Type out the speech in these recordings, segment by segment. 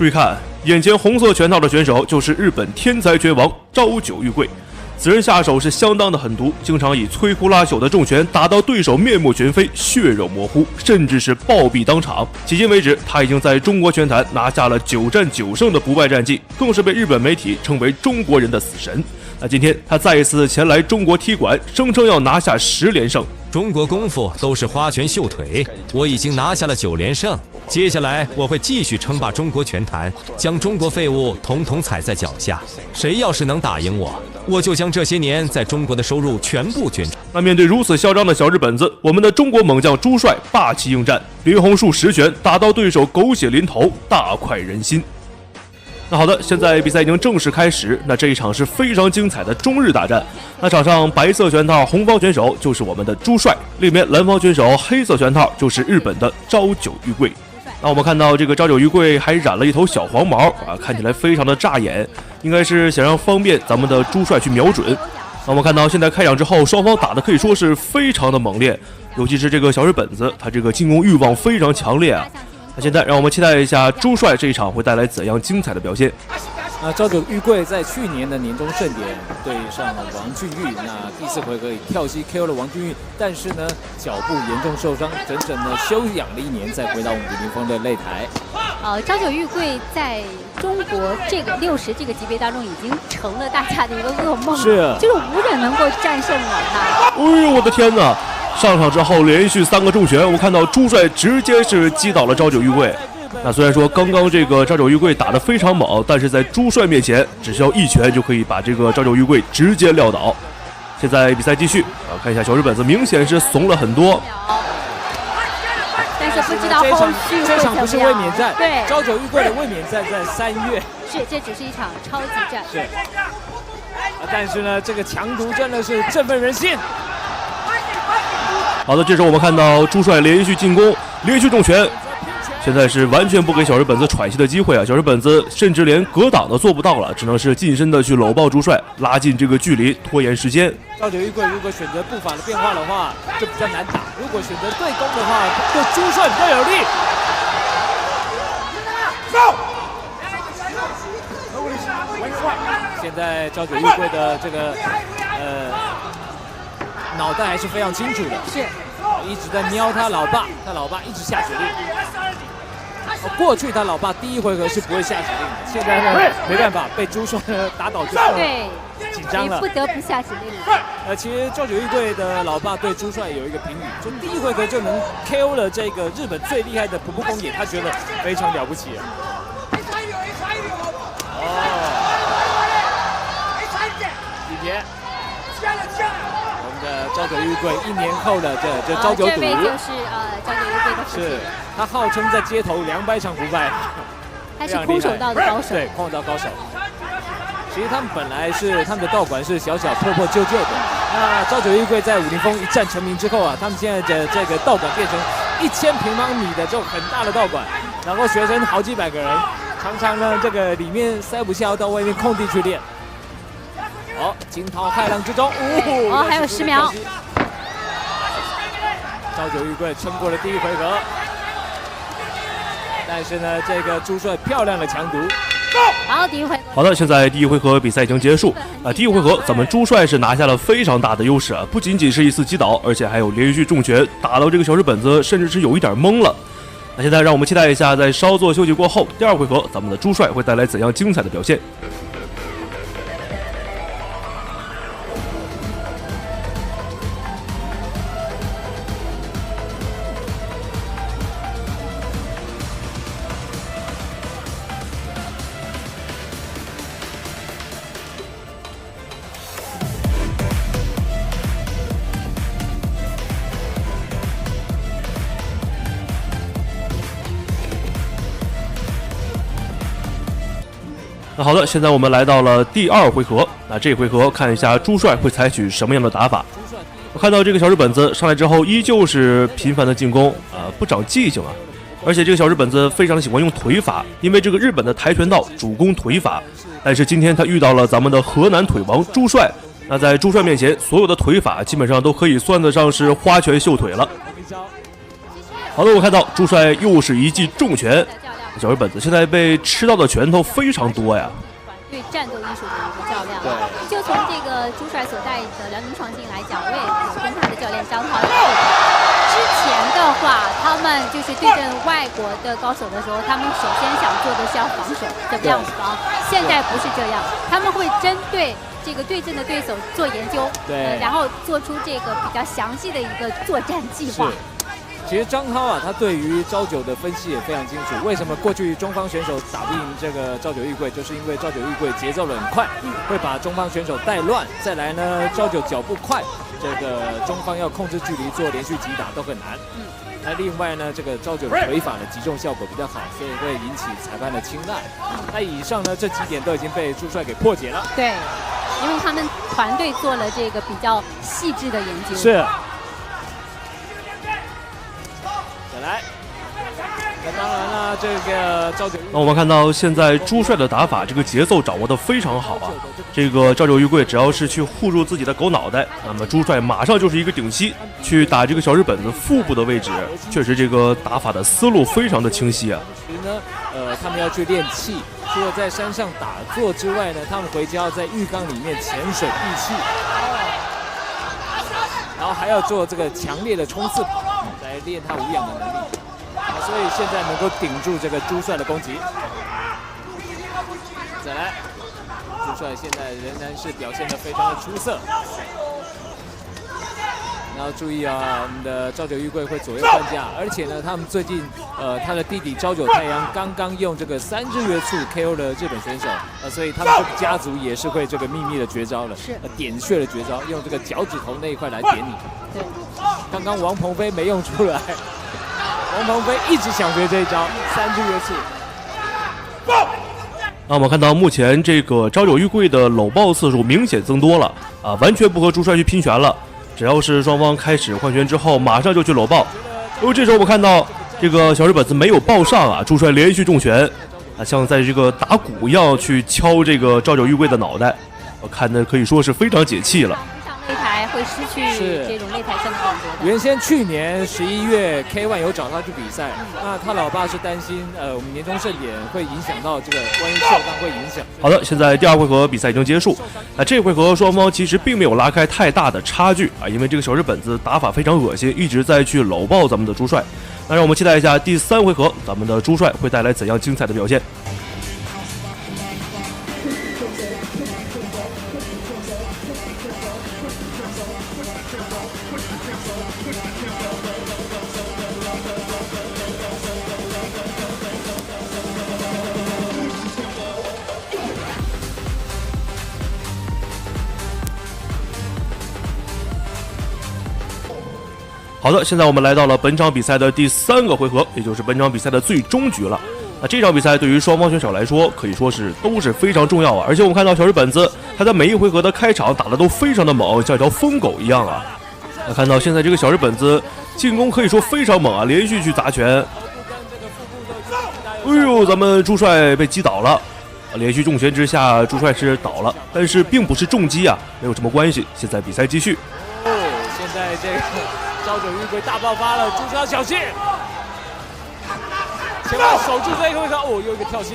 注意看，眼前红色拳套的选手就是日本天才拳王朝九玉贵。此人下手是相当的狠毒，经常以摧枯拉朽的重拳打到对手面目全非、血肉模糊，甚至是暴毙当场。迄今为止，他已经在中国拳坛拿下了9战9胜的不败战绩，更是被日本媒体称为中国人的死神。那今天他再一次前来中国踢馆，声称要拿下10连胜。中国功夫都是花拳绣腿，我已经拿下了9连胜。接下来我会继续称霸中国拳坛，将中国废物统统踩在脚下。谁要是能打赢我，我就将这些年在中国的收入全部捐出。那面对如此嚣张的小日本子，我们的中国猛将朱帅霸气应战，林红树10拳打到对手狗血淋头，大快人心。那好的，现在比赛已经正式开始。那这一场是非常精彩的中日大战。那场上白色拳套红方选手就是我们的朱帅，另一边蓝方选手黑色拳套就是日本的朝九玉贵。那我们看到这个朝九玉贵还染了一头小黄毛啊，看起来非常的扎眼，应该是想让方便咱们的朱帅去瞄准。那我们看到现在开场之后，双方打的可以说是非常的猛烈，尤其是这个小日本子，他这个进攻欲望非常强烈啊。那现在让我们期待一下朱帅这一场会带来怎样精彩的表现。朝九玉贵在去年的年终盛典对上了王俊玉，那第4回合以跳膝 KO 了王俊玉，但是呢脚部严重受伤，整整的休养了1年，再回到我们李凌峰的擂台。朝九玉贵在中国这个60这个级别当中已经成了大家的一个噩梦，是，就是无人能够战胜了他。哎呦我的天哪！上场之后连续3个重拳，我看到朱帅直接是击倒了朝九玉贵。那虽然说刚刚这个朝九玉贵打得非常猛，但是在朱帅面前只需要1拳就可以把这个朝九玉贵直接撂倒。现在比赛继续看一下小日本子明显是怂了很多，但是不知道后续这场不是卫冕战，对，朝九玉贵的卫冕战在3月，是，这只是一场超级战，是。但是呢，这个强度真的是振奋人心。好的，这时候我们看到朱帅连续进攻，连续重拳，现在是完全不给小日本子喘息的机会啊！小日本子甚至连格挡都做不到了，只能是近身的去搂抱朱帅，拉近这个距离，拖延时间。朝九玉贵如果选择步伐的变化的话，就比较难打；如果选择对攻的话，对朱帅比较有利。现在朝九玉贵的这个脑袋还是非常清楚的，是一直在瞄他老爸，他老爸一直下指令。过去他老爸第1回合是不会下指令的，现在呢没办法，被朱帅打倒之后，对，紧张了，不得不下指令。其实朝九玉贵的老爸对朱帅有一个评语，就第1回合就能 KO 了这个日本最厉害的普部公野，他觉得非常了不起啊。李杰。我们的朝九玉贵1年后的这朝九赌，这位就是朝九玉贵的父亲，是他号称在街头200场不败，他是空手道的高手，对，空手道高手。其实他们本来是他们的道馆是小小破破旧旧的，那朝九玉贵在武林风一战成名之后啊，他们现在的这个道馆变成1000平方米的这种很大的道馆，然后学生好几百个人，常常呢这个里面塞不下，要到外面空地去练。惊涛骇浪之中，还有10秒。朝九玉贵撑过了第1回合，但是呢，这个朱帅漂亮的强毒。好，第1回合。好的，现在第1回合比赛已经结束第1回合咱们朱帅是拿下了非常大的优势啊，不仅仅是一次击倒，而且还有连续重拳打到这个小日本子，甚至是有一点懵了。那现在让我们期待一下，在稍作休息过后，第2回合咱们的朱帅会带来怎样精彩的表现。那好的，现在我们来到了第2回合。那这回合看一下朱帅会采取什么样的打法。我看到这个小日本子上来之后依旧是频繁的进攻不长记性啊。而且这个小日本子非常的喜欢用腿法，因为这个日本的跆拳道主攻腿法。但是今天他遇到了咱们的河南腿王朱帅，那在朱帅面前，所有的腿法基本上都可以算得上是花拳绣腿了。好的，我看到朱帅又是一记重拳，小日本子现在被吃到的拳头非常多呀。对战斗艺术的一个较量，就从这个朱帅所带的辽宁创新来讲，我也有跟他的教练张涛聊过。之前的话，他们就是对阵外国的高手的时候，他们首先想做的是要防守，怎么样防？现在不是这样，他们会针对这个对阵的对手做研究，然后做出这个比较详细的一个作战计划。其实张涛啊，他对于朝九的分析也非常清楚。为什么过去中方选手打不赢这个朝九玉贵，就是因为朝九玉贵节奏很快，会把中方选手带乱。再来呢，朝九脚步快，这个中方要控制距离做连续击打都很难。那另外呢，这个朝九的腿法的击中效果比较好，所以会引起裁判的青睐。那以上呢，这几点都已经被朱帅给破解了。对，因为他们团队做了这个比较细致的研究。是。来，那当然了，这个朝九。那我们看到现在朱帅的打法，这个节奏掌握得非常好啊。这个朝九玉贵只要是去护住自己的狗脑袋，那么朱帅马上就是一个顶膝，去打这个小日本子腹部的位置。确实，这个打法的思路非常的清晰啊。其实呢，他们要去练气，除了在山上打坐之外呢，他们回家要在浴缸里面潜水闭气，然后还要做这个强烈的冲刺跑。来练他无氧的能力，所以现在能够顶住这个朱帅的攻击。再来，朱帅现在仍然是表现得非常的出色。然后注意啊，我们的朝九玉贵会左右换架，而且呢，他们最近他的弟弟朝九太阳刚刚用这个3日月簇 KO 了日本选手，所以他们这个家族也是会这个秘密的绝招了，点穴的绝招，用这个脚趾头那一块来点你。对。刚刚王鹏飞没用出来，王鹏飞一直想学这一招3日月簇。那我们看到目前这个朝九玉贵的搂抱次数明显增多了啊，完全不和朱帅去拼拳了。只要是双方开始换拳之后，马上就去搂抱。因为这时候我们看到这个小日本子没有抱上啊，朱帅连续重拳啊，像在这个打鼓一样去敲这个朝九玉贵的脑袋，我看的可以说是非常解气了。擂台会失去这种擂台上的感觉。原先去年11月 K1 有找他去比赛，那他老爸是担心我们年终盛典会影响到这个，万一受伤会影响。好的，现在第2回合比赛已经结束，那这回合双方其实并没有拉开太大的差距啊，因为这个小日本子打法非常恶心，一直在去搂抱咱们的朱帅。那让我们期待一下第3回合，咱们的朱帅会带来怎样精彩的表现。好的，现在我们来到了本场比赛的第3个回合，也就是本场比赛的最终局了。那这场比赛对于双方选手来说，可以说是都是非常重要啊。而且我们看到小日本子他在每一回合的开场打的都非常的猛，像一条疯狗一样啊。那看到现在这个小日本子进攻可以说非常猛啊，连续去砸拳。哎呦，咱们朱帅被击倒了，连续重拳之下，朱帅是倒了，但是并不是重击啊，没有什么关系。现在比赛继续。现在这个朝九玉贵大爆发了，朱帅小心，千万守住这一回合。哦，又一个跳膝。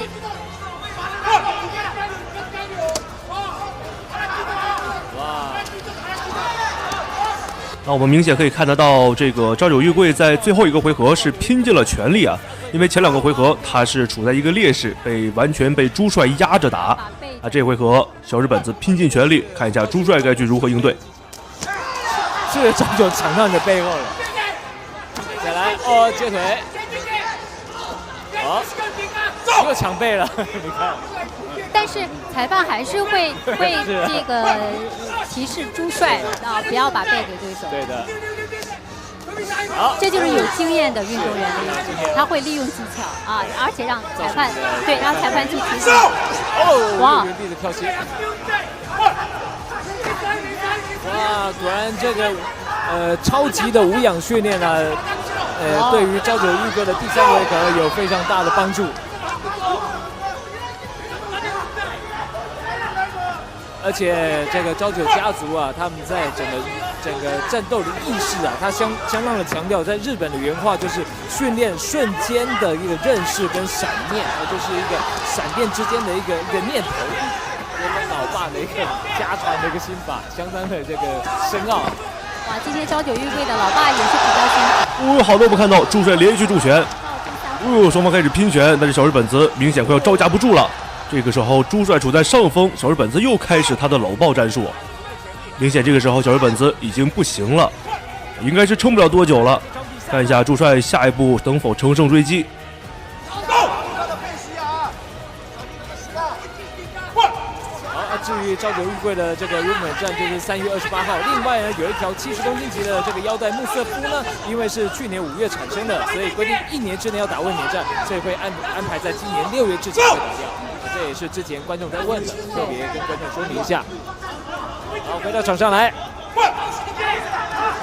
哇！那我们明显可以看得到，这个朝九玉贵在最后一个回合是拼尽了全力啊，因为前2个回合他是处在一个劣势，完全被朱帅压着打啊。这回合小日本子拼尽全力，看一下朱帅该去如何应对。是朝九抢到你的背后了，再来哦，接腿，好，又抢背了，你看。但是裁判还是会这个提示朱帅啊，不要把背给对手。对的。好，这就是有经验的运动员的意思，他会利用技巧啊，而且让裁判让裁判去提醒。哦，哇！原地的跳膝。哇，果然这个超级的无氧训练啊，对于朝九玉贵的第3回合有非常大的帮助。而且这个朝九家族啊，他们在整个整个战斗的意识啊，他相当的强调，在日本的原话就是训练瞬间的一个认识跟闪念，就是一个闪电之间的一个念头。我老爸的一个家传的一个心法，相当的这个深奥。哇，今天朝九玉贵的老爸也是比较辛苦。好的，我们看到朱帅连续助拳。双方开始拼拳，但是小日本子明显快要招架不住了。这个时候，朱帅处在上风，小日本子又开始他的搂抱战术。明显这个时候小日本子已经不行了，应该是撑不了多久了。看一下朱帅下一步能否乘胜追击。至于朝九玉贵的这个日本站就是3月28号。另外呢，有一条70公斤级的这个腰带穆瑟夫呢，因为是去年5月产生的，所以规定1年之内要打卫冕战，所以会安排在今年6月之前会打掉。这也是之前观众在问的，特别跟观众说明一下。好，回到场上来，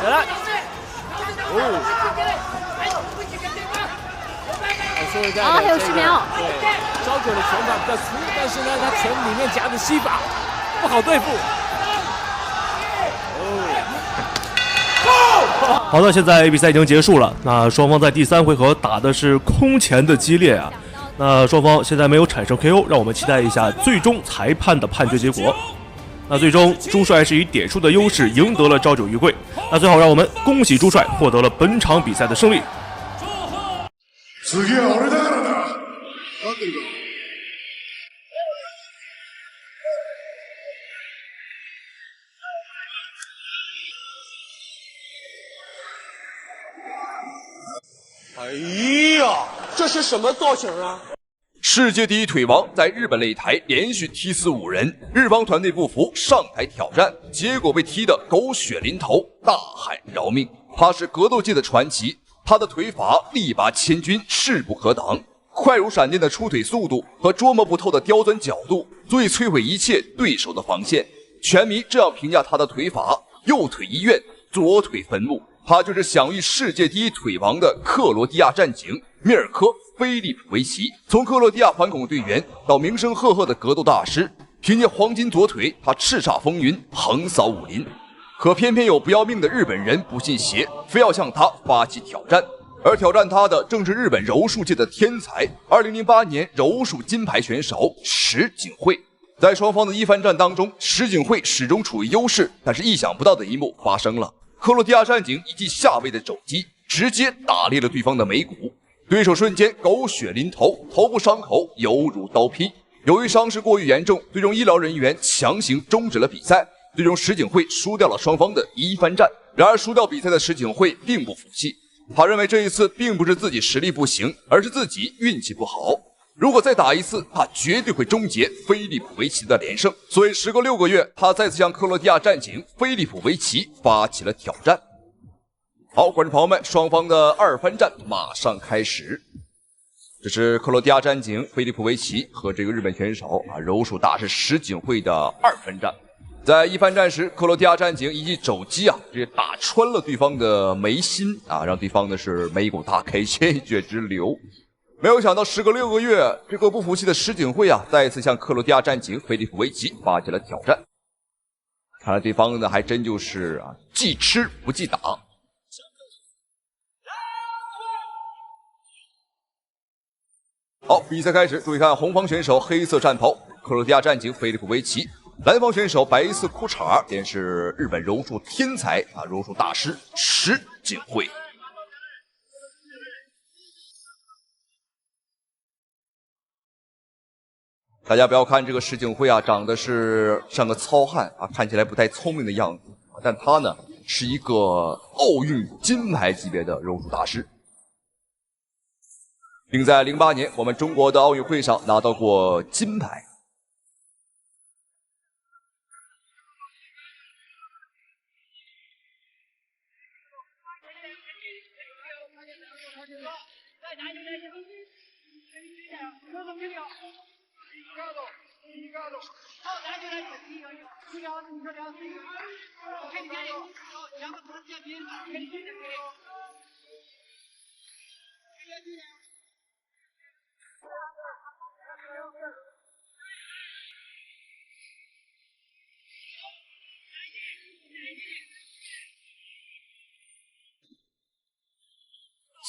再来，说一下，还有10秒。对，朝九的拳法比较粗，但是呢，他拳里面夹着膝法，不好对付。好的，现在比赛已经结束了。那双方在第3回合打的是空前的激烈啊。那双方现在没有产生 KO， 让我们期待一下最终裁判的判决结果。那最终朱帅是以点数的优势赢得了朝九玉贵。那最后让我们恭喜朱帅获得了本场比赛的胜利。哎呀，这是什么造型啊？世界第一腿王在日本擂台连续踢死5人，日方团队不服，上台挑战，结果被踢得狗血淋头，大喊饶命。他是格斗界的传奇，他的腿法力拔千钧，势不可挡，快如闪电的出腿速度和捉摸不透的刁钻角度，足以摧毁一切对手的防线。拳迷这样评价他的腿法：右腿医院，左腿坟墓。他就是享誉世界第一腿王的克罗地亚战警米尔科·菲利普维奇。从克罗地亚反恐队员到名声赫赫的格斗大师，凭借黄金左腿，他叱咤风云，横扫武林。可偏偏有不要命的日本人不信邪，非要向他发起挑战。而挑战他的正是日本柔术界的天才，2008年柔术金牌选手石井惠。在双方的一番战当中，石井惠始终处于优势，但是意想不到的一幕发生了。克罗地亚战警一记下位的肘击，直接打裂了对方的眉骨，对手瞬间狗血淋头，头部伤口犹如刀劈。由于伤势过于严重，最终医疗人员强行终止了比赛，最终石井惠输掉了双方的一番战。然而输掉比赛的石井惠并不服气，他认为这一次并不是自己实力不行，而是自己运气不好。如果再打一次，他绝对会终结菲利普维奇的连胜。所以时隔6个月，他再次向克罗地亚战警菲利普维奇发起了挑战。好，观众朋友们，双方的二番战马上开始。这是克罗地亚战警菲利普维奇和这个日本选手柔术大师石井惠的二番战。在一番战时，克罗地亚战警一记肘击直接打穿了对方的眉心让对方的是眉骨大开，鲜血直流。没有想到时隔6个月，这个不服气的石井惠再一次向克罗地亚战警菲利普维奇发起了挑战。看来对方呢还真就是记吃不记打。好，比赛开始，注意看红方选手黑色战袍，克罗地亚战警菲利普维奇；蓝方选手白色裤衩，便是日本柔术天才柔术大师石井惠。大家不要看这个石井惠长得是像个糙汉看起来不太聪明的样子，但他呢是一个奥运金牌级别的柔术大师，并在08年我们中国的奥运会上拿到过金牌。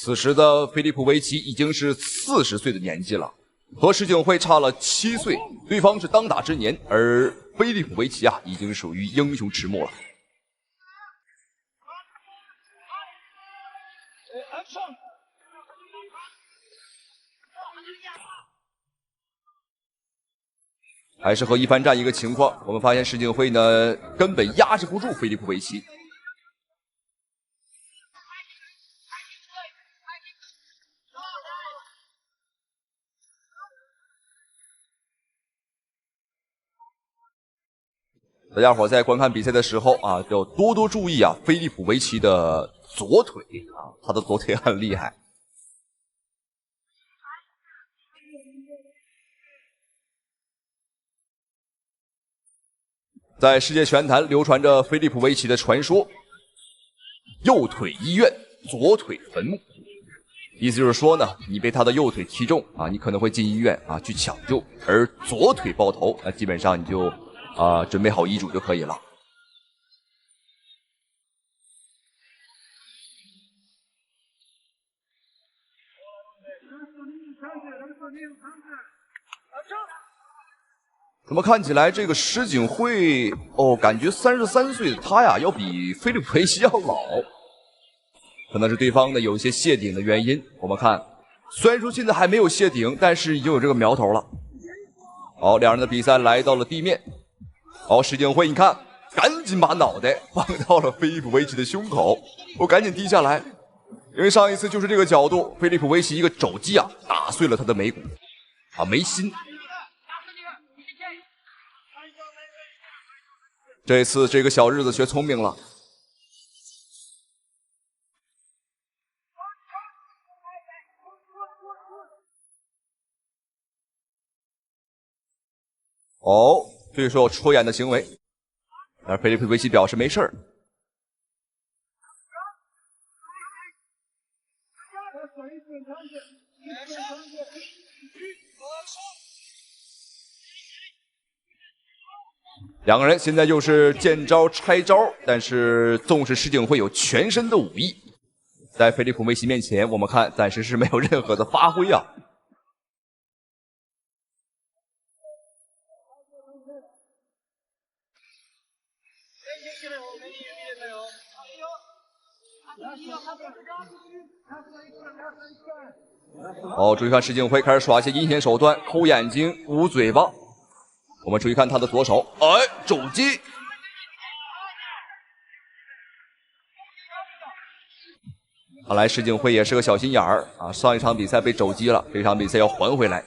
此时的菲利普维奇已经是40岁的年纪了，和石井会差了7岁，对方是当打之年，而菲利普维奇啊已经属于英雄迟暮了。还是和一番战一个情况，我们发现石井会呢根本压制不住菲利普维奇。大家伙在观看比赛的时候啊，要多多注意啊，菲利普维奇的左腿啊，他的左腿很厉害。在世界拳坛流传着菲利普维奇的传说：右腿医院，左腿坟墓。意思就是说呢，你被他的右腿踢中啊，你可能会进医院啊去抢救，而左腿爆头，那基本上你就准备好遗嘱就可以了。怎么看起来这个石井会感觉33岁的他呀，要比菲利普维奇要老，可能是对方呢有一些谢顶的原因。我们看，虽然说现在还没有谢顶，但是已经有这个苗头了。好，两人的比赛来到了地面。好，石井会，你看，赶紧把脑袋放到了菲利普维奇的胸口，我赶紧低下来，因为上一次就是这个角度，菲利普维奇一个肘击啊，打碎了他的眉骨啊，眉心。这次这个小日子学聪明了。对手有戳眼的行为，而菲利普维奇表示没事儿。两个人现在就是见招拆招，但是纵使石井会有全身的武艺，在菲利普维奇面前，我们看暂时是没有任何的发挥啊。注意看石井会开始耍一些阴险手段，抠眼睛、捂嘴巴。我们注意看他的左手，肘击。看来石井会也是个小心眼儿啊，上一场比赛被肘击了，这场比赛要还回来。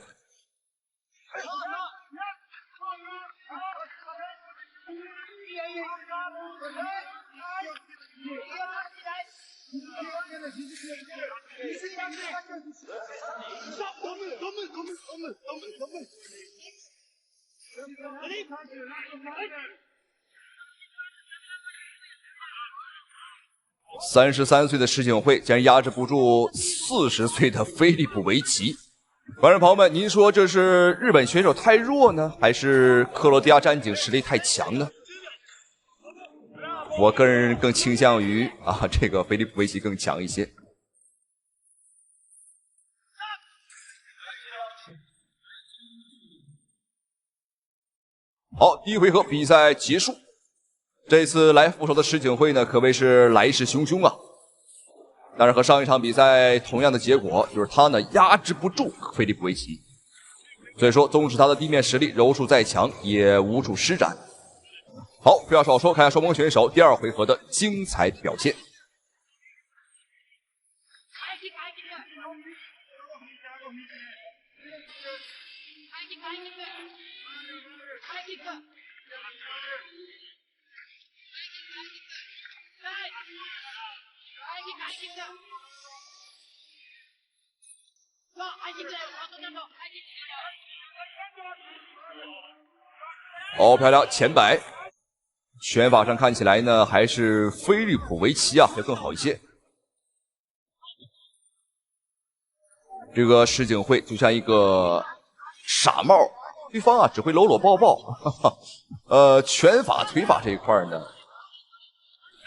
33岁的石井会竟然压制不住40岁的菲利普维奇。观众朋友们，您说这是日本选手太弱呢，还是克罗地亚战警实力太强呢？我个人更倾向于这个菲利普维奇更强一些。好，第一回合比赛结束。这次来复仇的石井会呢，可谓是来势汹汹啊。但是和上一场比赛同样的结果，就是他呢压制不住菲利普维奇。所以说，纵使他的地面实力柔术再强，也无处施展。好，不要少说，看下双方选手第二回合的精彩表现。漂亮，前摆。拳法上看起来呢，还是菲利普维奇要更好一些。这个石井会就像一个傻帽，对方只会搂搂抱抱，拳法、腿法这一块呢，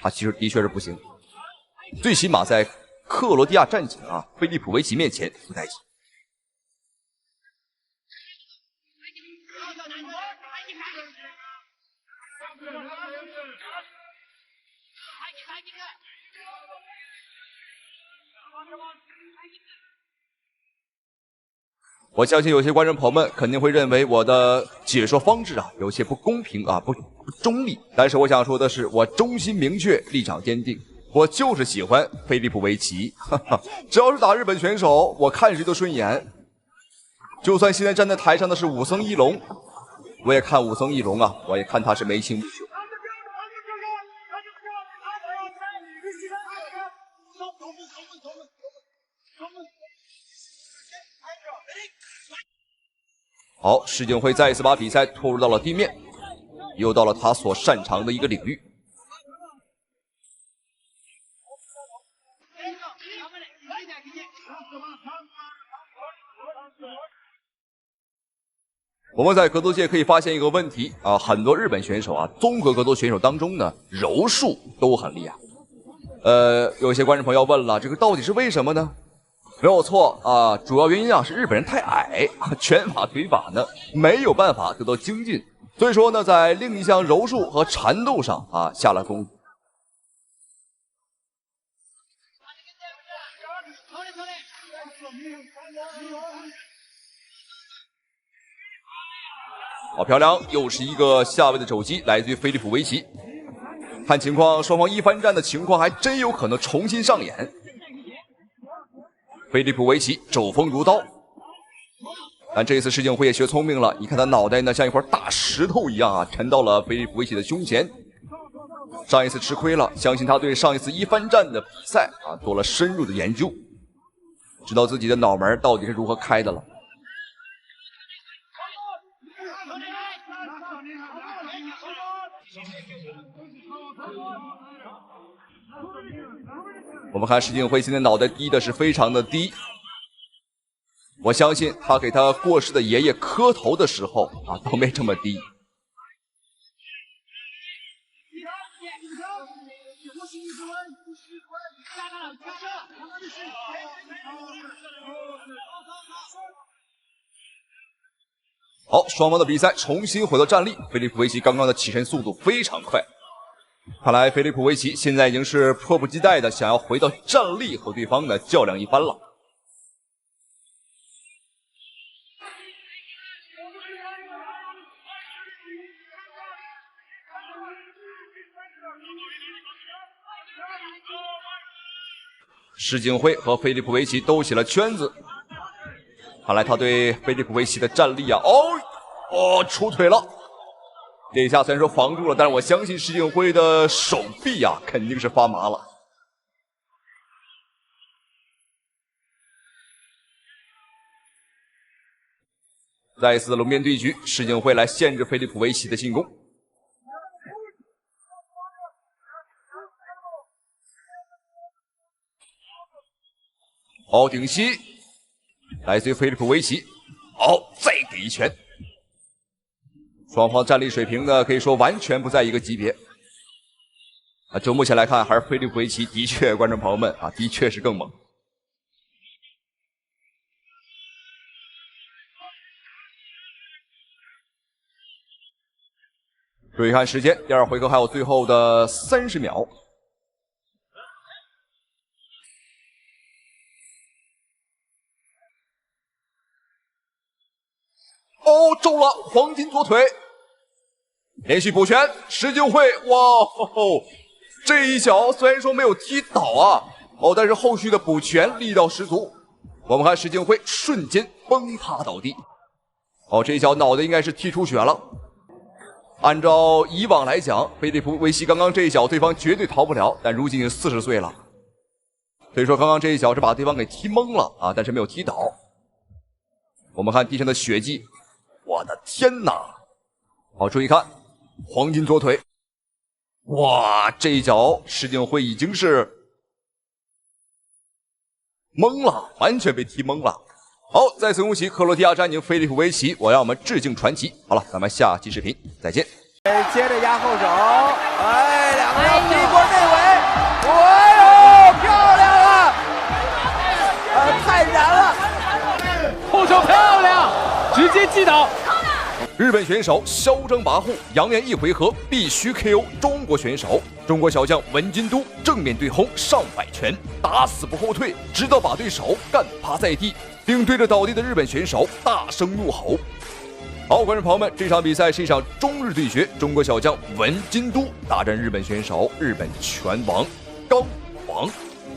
他其实的确是不行。最起码在克罗地亚战警啊菲利普维奇面前不待见。我相信有些观众朋友们肯定会认为我的解说方式啊有些不公平啊，不中立。但是我想说的是，我中心明确，立场坚定，我就是喜欢菲利普维奇。只要是打日本选手，我看谁都顺眼。就算现在站在台上的是武僧义龙，我也看武僧义龙啊，我也看他是眉清目秀。好，石井辉再一次把比赛拖入到了地面，又到了他所擅长的一个领域。我们在格斗界可以发现一个问题啊，很多日本选手啊，综合格斗选手当中呢，柔术都很厉害。有些观众朋友要问了，这个到底是为什么呢？没有错啊，主要原因啊是日本人太矮，拳法腿法呢没有办法得到精进，所以说呢，在另一项柔术和缠斗上啊下了功夫。好漂亮，又是一个下位的肘击，来自于菲利普维奇。看情况，双方一番战的情况还真有可能重新上演。菲利普维奇肘锋如刀，但这一次石井辉也学聪明了，你看他脑袋呢像一块大石头一样啊，沉到了菲利普维奇的胸前。上一次吃亏了，相信他对上一次一番战的比赛啊做了深入的研究，知道自己的脑门到底是如何开的了。我们看石井辉现在脑袋低的是非常的低，我相信他给他过世的爷爷磕头的时候啊都没这么低。好，双方的比赛重新回到站立，菲利普维奇刚刚的起身速度非常快。看来菲利普维奇现在已经是迫不及待的想要回到站立和对方呢较量一番了。石井辉和菲利普维奇兜起了圈子，看来他对菲利普维奇的战力啊，出腿了。这一下虽然说防住了，但是我相信石井辉的手臂啊肯定是发麻了。再一次的龙边对局，石井辉来限制菲利普维奇的进攻。好，顶膝，来自于菲利普维奇。好，再给一拳。双方战力水平呢，可以说完全不在一个级别。啊，就目前来看，还是菲利普维奇的确，观众朋友们啊，的确是更猛。注意看时间，第二回合还有最后的30秒。哦，中了黄金左腿，连续补拳，石井辉，哇吼！这一脚虽然说没有踢倒啊，但是后续的补拳力道十足。我们看石井辉瞬间崩塌倒地，这一脚脑袋应该是踢出血了。按照以往来讲，菲利普维奇刚刚这一脚对方绝对逃不了，但如今已经40岁了，所以说刚刚这一脚是把对方给踢懵了啊，但是没有踢倒。我们看地上的血迹。我的天哪！好，注意看，黄金左腿，哇，这一脚石井辉已经是懵了，完全被踢懵了。好，再次恭喜克罗地亚战警菲利普维奇，我让我们致敬传奇。好了，咱们下期视频再见。接着压后手，两个要逼过内围，漂亮啊！直接击倒。日本选手嚣张跋扈，扬言一回合必须 KO 中国选手。中国小将文金都正面对轰上百拳，打死不后退，直到把对手干趴在地，并对着倒地的日本选手大声怒吼。好，观众朋友们，这场比赛是一场中日对决，中国小将文金都大战日本选手日本拳王刚王。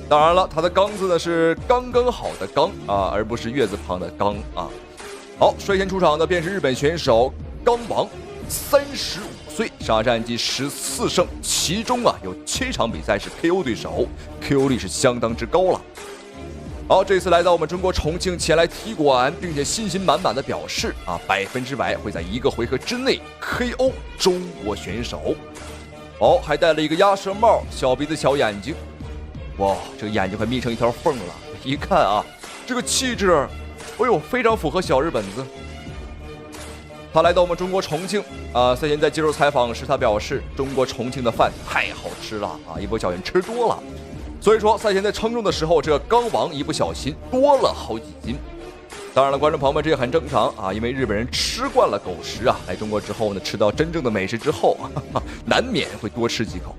当然了，他的刚字呢是刚刚好的刚啊，而不是月字旁的刚啊。好，率先出场的便是日本选手刚王，35岁，上战绩14胜，其中有7场比赛是 KO 对手 ，KO 率是相当之高了。好，这次来到我们中国重庆前来踢馆，并且信心满满的表示100%会在1个回合之内 KO 中国选手。哦，还戴了一个鸭舌帽，小鼻子小眼睛，哇，这个眼睛快眯成一条缝了。一看这个气质，哎呦，非常符合小日本子。他来到我们中国重庆赛前在接受采访时，他表示中国重庆的饭太好吃了一不小心吃多了。所以说赛前在称重的时候，这个刚王一不小心多了好几斤。当然了，观众朋友们，这也很正常因为日本人吃惯了狗食来中国之后呢，吃到真正的美食之后难免会多吃几口。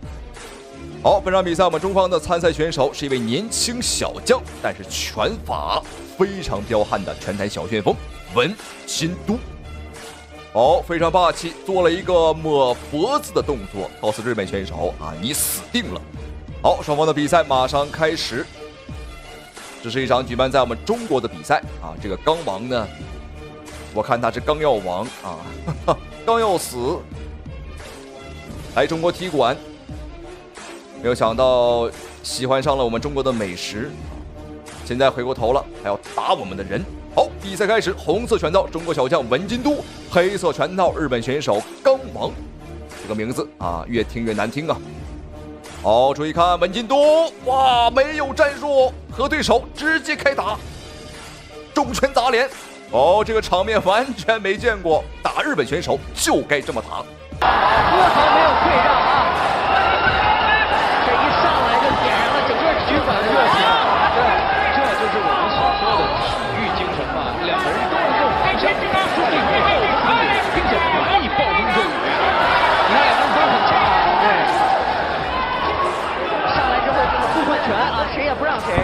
好，本场比赛我们中方的参赛选手是一位年轻小将，但是拳法非常彪悍的拳坛小旋风文金都。好，非常霸气，做了一个抹脖子的动作，告诉日本选手你死定了。好，双方的比赛马上开始。这是一场举办在我们中国的比赛这个刚王呢，我看他是刚要亡刚要死。来中国踢馆，没有想到喜欢上了我们中国的美食，现在回过头了还要打我们的人。好，比赛开始，红色拳套中国小将文金都，黑色拳套日本选手刚王。这个名字越听越难听好，注意看文金都，哇，没有战术，和对手直接开打，重拳砸脸。这个场面完全没见过，打日本选手就该这么打。丝毫没有退让这一上来就点燃了整个局馆的热情。对，这就是我们所说的体育精神嘛，两个人都能够互相注意对后并且难以暴风骤雨。你看两个人都很强对。上来之后这个不分拳谁也不让谁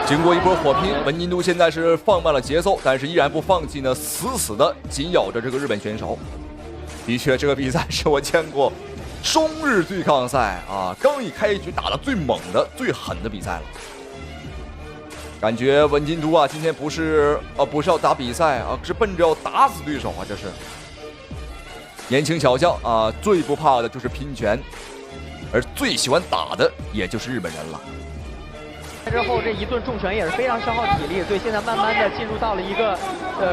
经过一波火拼，文金都现在是放慢了节奏，但是依然不放弃呢，死死的紧咬着这个日本选手。的确，这个比赛是我见过中日对抗赛刚一开局打得最猛的、最狠的比赛了。感觉文金都今天不是要打比赛是奔着要打死对手这是。年轻小将最不怕的就是拼拳，而最喜欢打的也就是日本人了。之后这一顿重拳也是非常消耗体力，所以现在慢慢的进入到了一个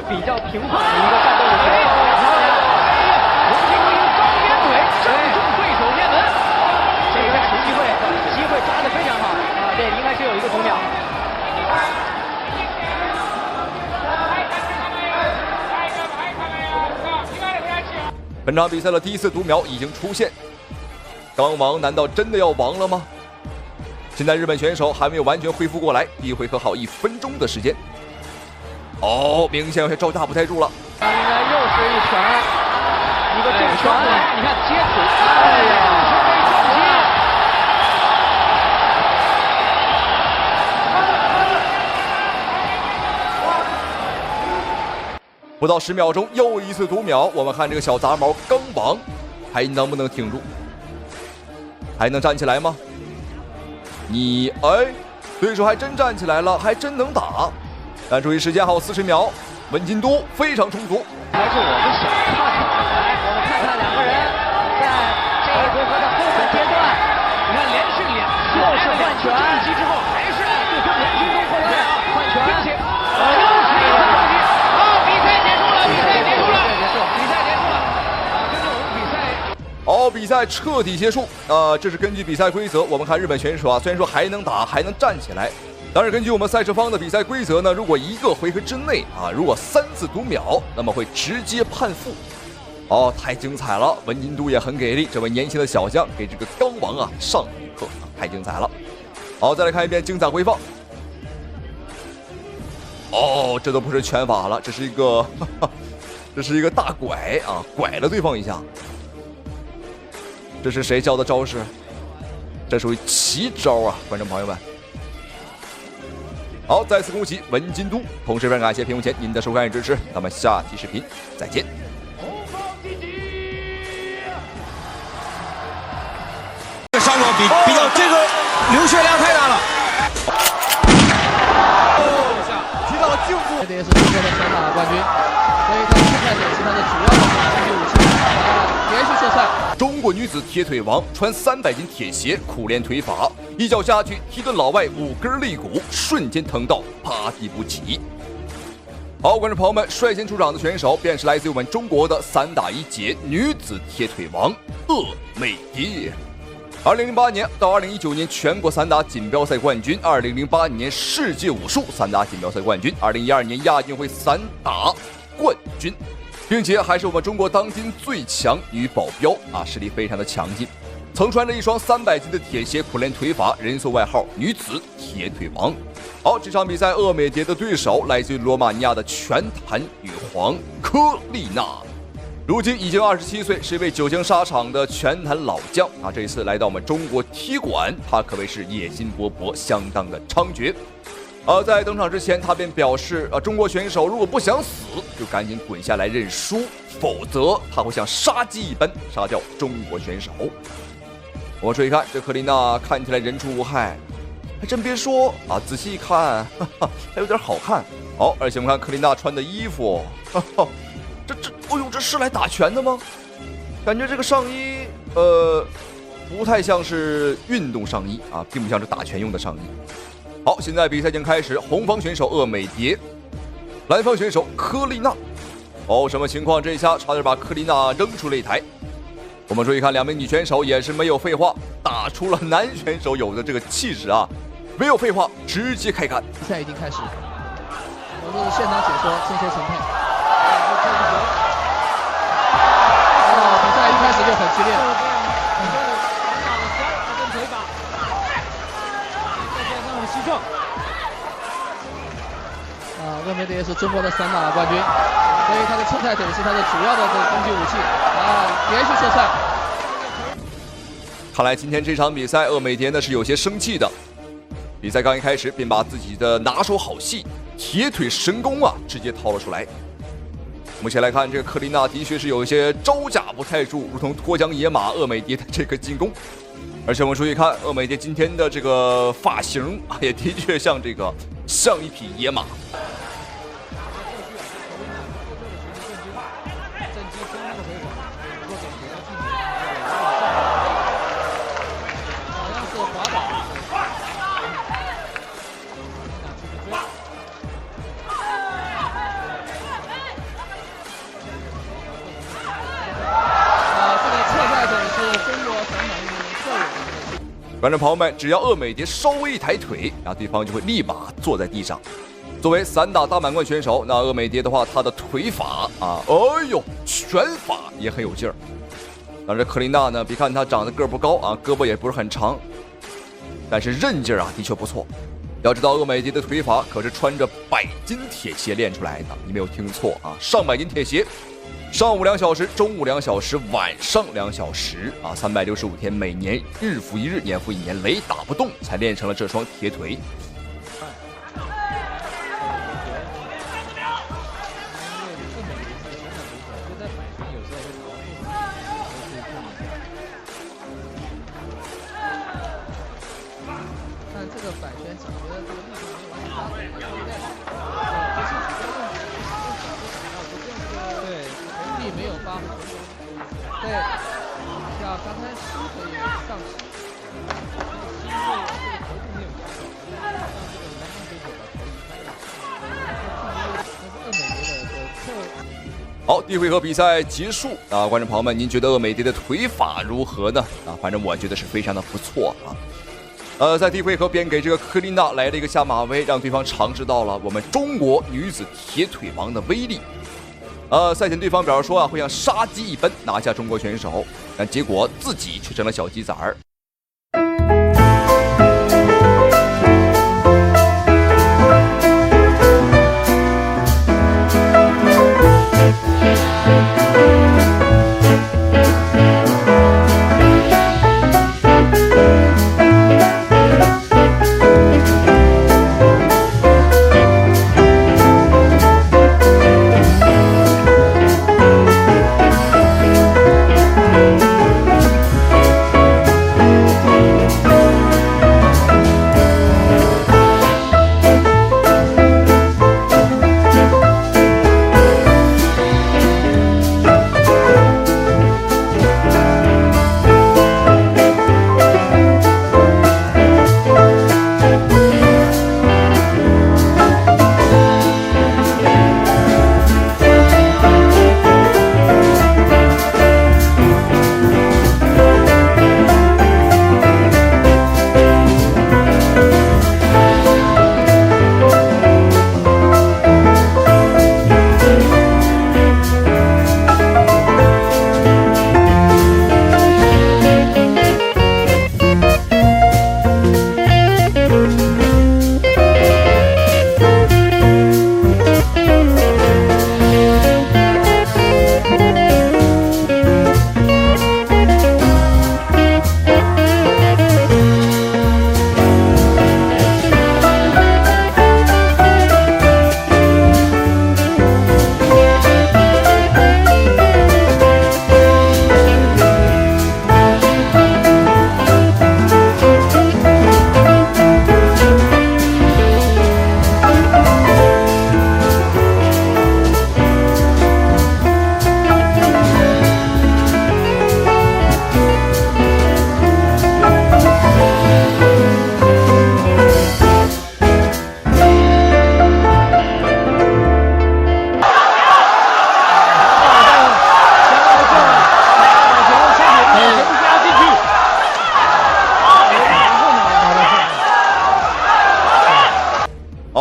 比较平缓的一个战斗的节奏。文金都用双边腿正中对手面门，这个机会抓得非常好这应该是有一个读秒。本场比赛的第一次读秒已经出现，刚王难道真的要亡了吗？现在日本选手还没有完全恢复过来，第一回合好1分钟的时间。明显有些招架不太住了。应该又是一拳，一个重拳，你看接腿，不到10秒钟，又一次读秒。我们看这个小杂毛刚王还能不能挺住？还能站起来吗？对手还真站起来了，还真能打。但注意时间还有40秒，文金都非常充足。还是我们想看的。我们看看两个人在这一回合的后半阶段，你看连续2次又是换拳，一击之后还是对方文金都后来换拳，并且比赛结束了，这是我们比赛。比赛彻底结束。这是根据比赛规则，我们看日本选手虽然说还能打，还能站起来，但是根据我们赛事方的比赛规则呢，如果1个回合之内如果3次读秒，那么会直接判负。太精彩了！文金都也很给力，这位年轻的小将给这个刚王上一课，太精彩了。好，再来看一遍精彩回放。哦，这都不是拳法了，这是一个大拐啊，拐了对方一下。这是谁教的招式？这属于奇招啊，观众朋友们。好，再次恭喜文金都，同时非常感谢屏幕前您的收看与支持，咱们下期视频再见。这个伤口比较这个流血量太大了。提到了颈部，这也是中国的拳打冠军，所以他的快手是他的主要的攻击武器，连续射帅。中国女子铁腿王穿300斤铁鞋，苦练腿法，一脚下去踢断老外5根肋骨，瞬间疼到趴地不起。好，观众朋友们，率先出场的选手便是来自于我们中国的3打1节女子铁腿王鄂美蝶。2008年到2019年全国散打锦标赛冠军，2008年世界武术散打锦标赛冠军，2012年亚运会散打冠军，并且还是我们中国当今最强女保镖啊，实力非常的强劲。曾穿着一双300斤的铁鞋苦练腿法，人送外号女子铁腿王。好，这场比赛鄂美蝶的对手来自于罗马尼亚的拳坛女皇科丽娜。如今已经27岁，是一位久经沙场的拳坛老将啊！这一次来到我们中国踢馆，他可谓是野心勃勃，相当的猖獗。在登场之前，他便表示中国选手如果不想死，就赶紧滚下来认输，否则他会像杀鸡一般杀掉中国选手。我们注意看，这科丽娜看起来人畜无害，还真别说啊，仔细一看，还有点好看。好，而且我们看科丽娜穿的衣服，哦呦，这是来打拳的吗？感觉这个上衣，不太像是运动上衣啊，并不像是打拳用的上衣。好，现在比赛已经开始，红方选手鄂美蝶，蓝方选手科丽娜。哦，什么情况？这一下差点把科丽娜扔出擂台。我们注意看，两名女选手也是没有废话，打出了男选手有的这个气势啊！没有废话，直接开干。比赛已经开始，我是现场解说，先说陈佩。比赛一开始就很激烈。鄂美蝶是中国的散打冠军，所以他的侧踹腿是他的主要的这个攻击武器啊，连续射踹。看来今天这场比赛，鄂美蝶呢是有些生气的。比赛刚一开始，便把自己的拿手好戏铁腿神功啊，直接掏了出来。目前来看，这个科丽娜的确是有一些招架不太住，如同脱缰野马。鄂美蝶的这个进攻，而且我们注意看，鄂美蝶今天的这个发型啊，也的确像一匹野马。观众朋友们，只要鄂美蝶稍微一抬腿，然后对方就会立马坐在地上。作为散打大满贯选手，那鄂美蝶的话，她的腿法啊，哎呦，拳法也很有劲儿。但是科丽娜呢，别看她长得个不高啊，胳膊也不是很长，但是韧劲儿啊的确不错。要知道鄂美蝶的腿法可是穿着100斤铁鞋练出来的，你没有听错啊，上100斤铁鞋。上午2小时，中午2小时，晚上2小时啊，365天，每年日复一日，年复一年，雷打不动，才练成了这双铁腿。看这个反旋，我觉得这个力度没完全发挥，力没有发挥，对，要刚开始可以上起，因为这个头部没有压到，让这个男方选手把头移开了。但是鄂美蝶的侧。好，第一回合比赛结束啊，观众朋友们，您觉得鄂美蝶的腿法如何呢？啊，反正我觉得是非常的不错啊。在第一回合便给这个科丽娜来了一个下马威，让对方尝试到了我们中国女子铁腿王的威力。赛前对方表示说啊，会像杀鸡一般拿下中国选手，但结果自己却成了小鸡仔儿。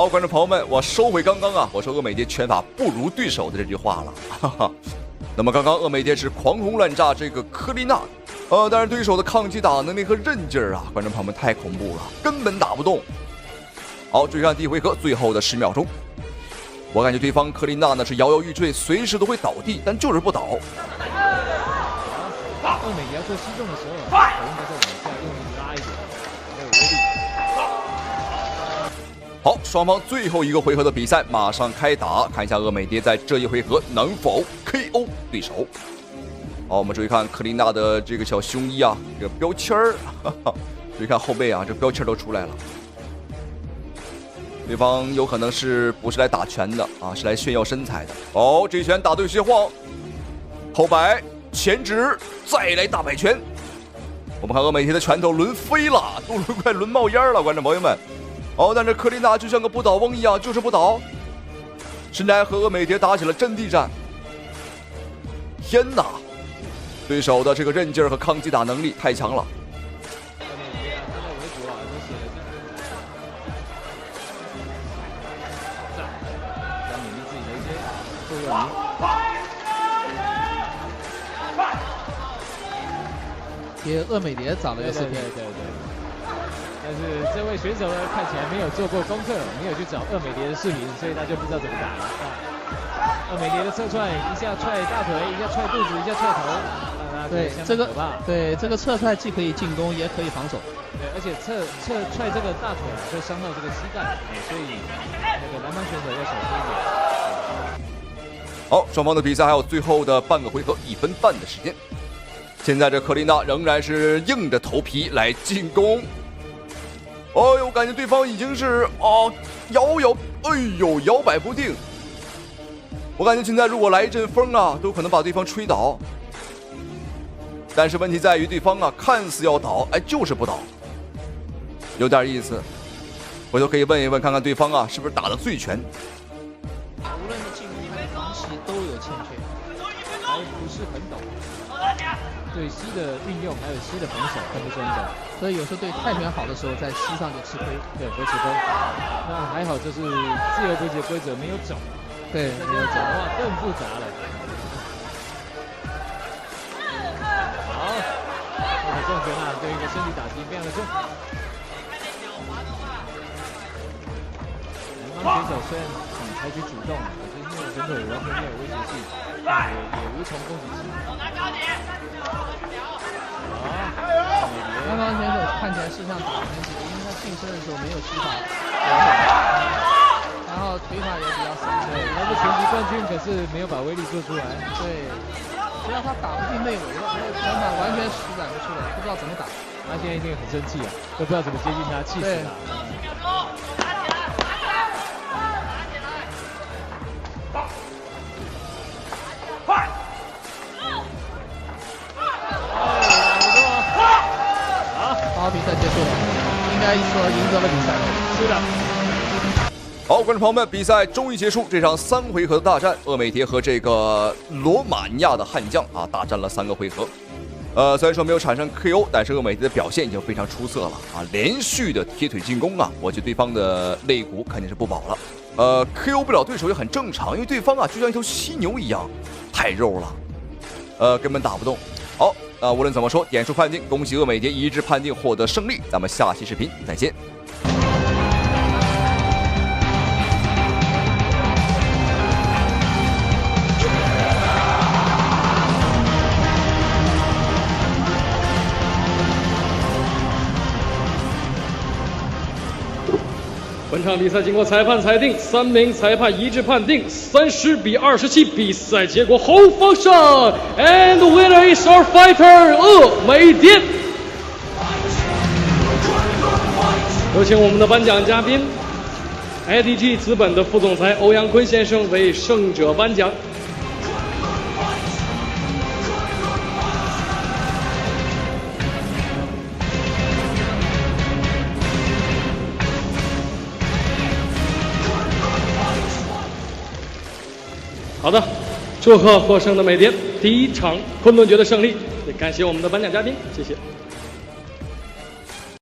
好，观众朋友们，我收回刚刚啊，我说鄂美蝶拳法不如对手的这句话了，哈哈。那么刚刚鄂美蝶是狂轰滥炸这个科丽娜，但是对手的抗击打能力和韧劲儿啊，观众朋友们太恐怖了，根本打不动。好，注意看第一回合最后的10秒钟，我感觉对方科丽娜呢是摇摇欲坠，随时都会倒地，但就是不倒。鄂美蝶要做吸重的时候啊，应该在往下用力拉一点，才有威力。好，双方最后一个回合的比赛马上开打，看一下鄂美蝶在这一回合能否 KO 对手。好，我们注意看克琳娜的这个小胸衣啊，这个标签儿，注意看后背啊，这标签都出来了。对方有可能不是来打拳的啊，是来炫耀身材的。哦，这一拳打对斜晃，后摆前直，再来大摆拳。我们看鄂美蝶的拳头抡飞了，都快抡冒烟了，观众朋友们。哦，但是克琳娜就像个不倒翁一样，就是不倒，甚至还和鄂美蝶打起了阵地战。天哪，对手的这个韧劲儿和抗击打能力太强了。给鄂美蝶找了个视频，对。但是这位选手呢，看起来没有做过功课，没有去找鄂美蝶的视频，所以他就不知道怎么打了。鄂美蝶的侧踹，一下踹大腿，一下踹肚子，一下踹头，对这个这个侧踹既可以进攻，也可以防守。对，而且侧踹这个大腿啊，会伤到这个膝盖，所以那个南方选手要小心一点。好，双方的比赛还有最后的半个回合，1分半的时间。现在这克琳娜仍然是硬着头皮来进攻。哦呦，感觉对方已经是摇摆不定。我感觉现在如果来一阵风啊，都可能把对方吹倒。但是问题在于对方啊，看似要倒，哎，就是不倒，有点意思。回头可以问一问，看看对方啊，是不是打了醉拳。无论是进攻还是防袭都有欠缺，还不是很懂。对膝的运用还有膝的防守都不是很懂，所以有时候对泰拳好的时候在膝上就吃亏，对，会吃亏。那还好，就是自由搏击规则没有走，对，没有走的话更复杂了。好，这个重拳啊，对一个身体打击非常的重。南方选手虽然想采取主动，可是因为选手完全没有威胁性，也无从攻击性。南方选手看起来是像打拳击，因为他近身的时候没有膝法，然后腿法也比较少。对，他是拳击冠军，可是没有把威力做出来。对，只要他打不进内围了，他的拳法完全施展不出来，不知道怎么打。他现在一定很生气啊，都不知道怎么接近他，气死他。好，比赛结束了，应该说赢得了比赛。是的。好，观众朋友们，比赛终于结束，这场3回合的大战，鄂美蝶和这个罗马尼亚的悍将啊，大战了3个回合。虽然说没有产生 KO， 但是鄂美蝶的表现已经非常出色了啊，连续的铁腿进攻啊，我觉得对方的肋骨肯定是不保了。KO 不了对手也很正常，因为对方啊就像一头犀牛一样，太肉了，根本打不动。好，无论怎么说，点数判定，恭喜鄂美蝶一致判定获得胜利。咱们下期视频再见。本场比赛经过裁判裁定，3名裁判一致判定30比27，比赛结果后方胜 ，and the winner is our fighter 鄂美蝶。有请我们的颁奖嘉宾 ，IDG 资本的副总裁欧阳坤先生为胜者颁奖。好的，祝贺获胜的美蝶第1场昆仑决的胜利，也感谢我们的颁奖嘉宾，谢谢。